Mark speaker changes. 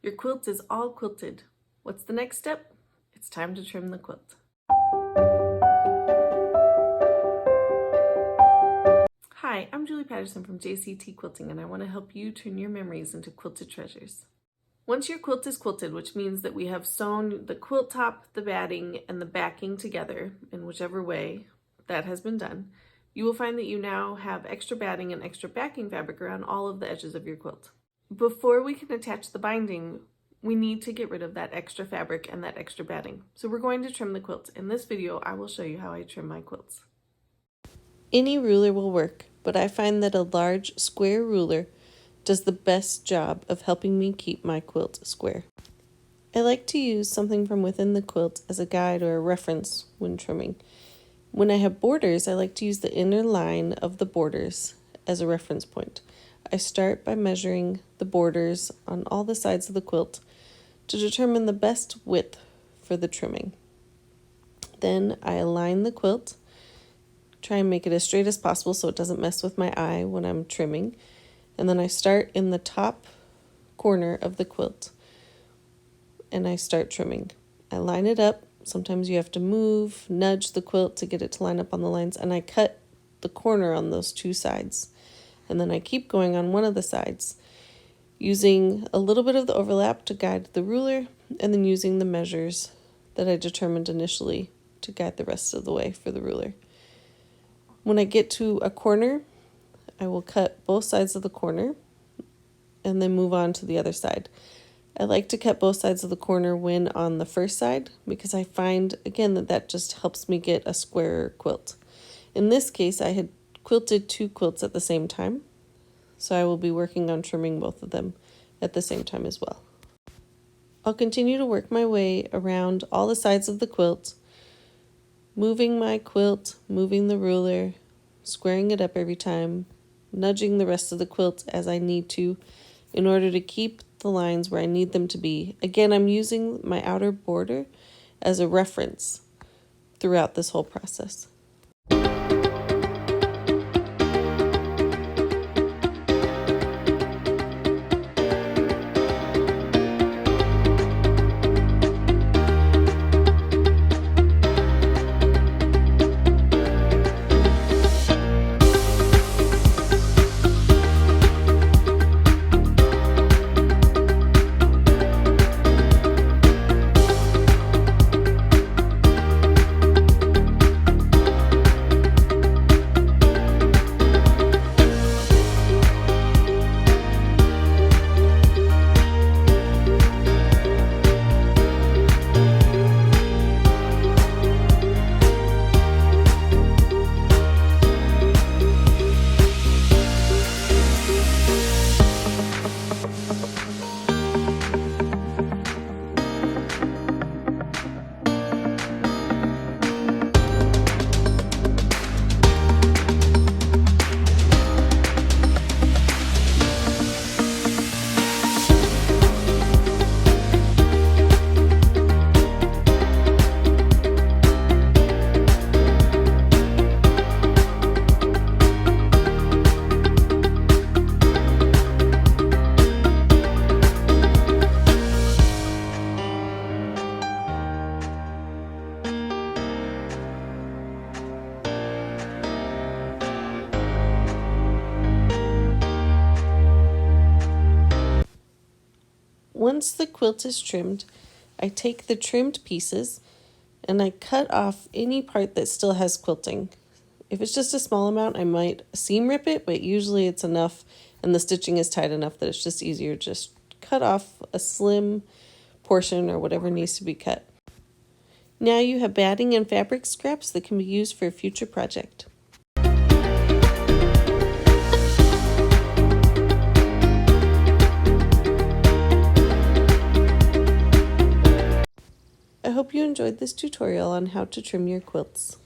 Speaker 1: Your quilt is all quilted. What's the next step? It's time to trim the quilt. Hi, I'm Julie Patterson from JCT Quilting, and I want to help you turn your memories into quilted treasures. Once your quilt is quilted, which means that we have sewn the quilt top, the batting, and the backing together in whichever way that has been done, you will find that you now have extra batting and extra backing fabric around all of the edges of your quilt. Before we can attach the binding, we need to get rid of that extra fabric and that extra batting. So we're going to trim the quilt. In this video, I will show you how I trim my quilts. Any ruler will work, but I find that a large square ruler does the best job of helping me keep my quilt square. I like to use something from within the quilt as a guide or a reference when trimming. When I have borders, I like to use the inner line of the borders as a reference point. I start by measuring the borders on all the sides of the quilt to determine the best width for the trimming. Then I align the quilt, try and make it as straight as possible so it doesn't mess with my eye when I'm trimming. And then I start in the top corner of the quilt and I start trimming. I line it up. Sometimes you have to move, nudge the quilt to get it to line up on the lines, and I cut the corner on those two sides. And then I keep going on one of the sides, using a little bit of the overlap to guide the ruler, and then using the measures that I determined initially to guide the rest of the way for the ruler. When I get to a corner, I will cut both sides of the corner and then move on to the other side. I like to cut both sides of the corner when on the first side because I find, again, that just helps me get a squarer quilt. In this case, I had quilted two quilts at the same time, so I will be working on trimming both of them at the same time as well. I'll continue to work my way around all the sides of the quilt, moving my quilt, moving the ruler, squaring it up every time, nudging the rest of the quilt as I need to in order to keep the lines where I need them to be. Again, I'm using my outer border as a reference throughout this whole process. Once the quilt is trimmed, I take the trimmed pieces and I cut off any part that still has quilting. If it's just a small amount, I might seam rip it, but usually it's enough and the stitching is tight enough that it's just easier to just cut off a slim portion or whatever needs to be cut. Now you have batting and fabric scraps that can be used for a future project. I hope you enjoyed this tutorial on how to trim your quilts.